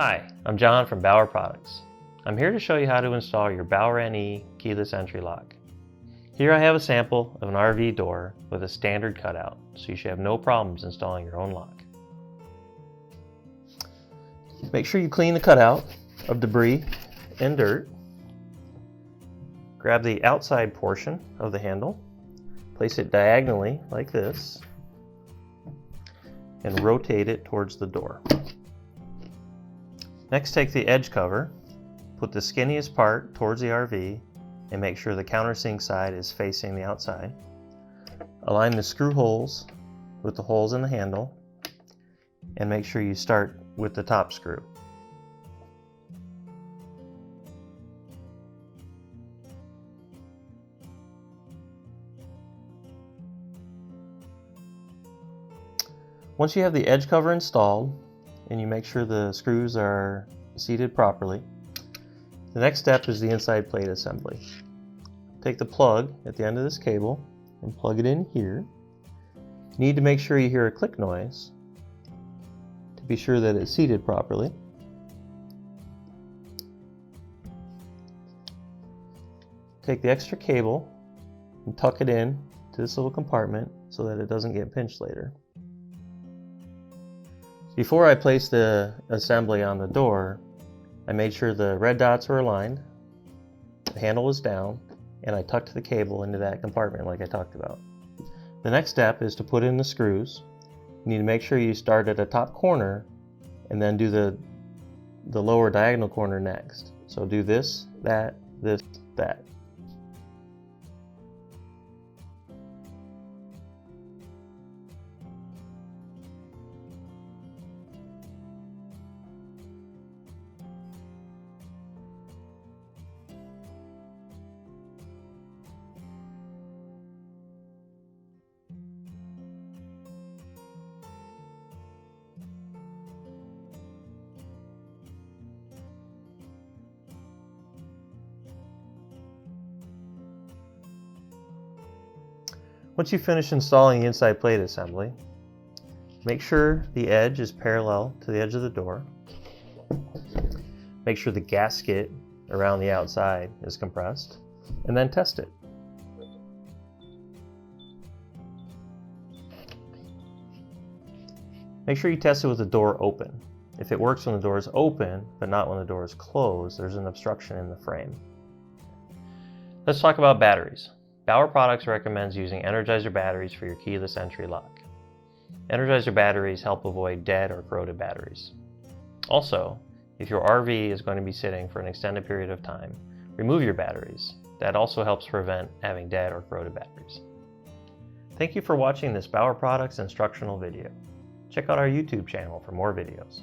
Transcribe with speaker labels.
Speaker 1: Hi, I'm John from Bauer Products. I'm here to show you how to install your Bauer NE keyless entry lock. Here I have a sample of an RV door with a standard cutout, so you should have no problems installing your own lock. Make sure you clean the cutout of debris and dirt. Grab the outside portion of the handle, place it diagonally like this, and rotate it towards the door. Next, take the edge cover, put the skinniest part towards the RV, and make sure the countersink side is facing the outside. Align the screw holes with the holes in the handle, and make sure you start with the top screw. Once you have the edge cover installed, and you make sure the screws are seated properly, the next step is the inside plate assembly. Take the plug at the end of this cable and plug it in here. You need to make sure you hear a click noise to be sure that it's seated properly. Take the extra cable and tuck it in to this little compartment so that it doesn't get pinched later. Before I placed the assembly on the door, I made sure the red dots were aligned, the handle was down, and I tucked the cable into that compartment like I talked about. The next step is to put in the screws. You need to make sure you start at the top corner and then do the lower diagonal corner next. So do this, that, that. Once you finish installing the inside plate assembly, make sure the edge is parallel to the edge of the door. Make sure the gasket around the outside is compressed, and then test it. Make sure you test it with the door open. If it works when the door is open, but not when the door is closed, there's an obstruction in the frame. Let's talk about batteries. Bauer Products recommends using Energizer batteries for your keyless entry lock. Energizer batteries help avoid dead or corroded batteries. Also, if your RV is going to be sitting for an extended period of time, remove your batteries. That also helps prevent having dead or corroded batteries. Thank you for watching this Bauer Products instructional video. Check out our YouTube channel for more videos.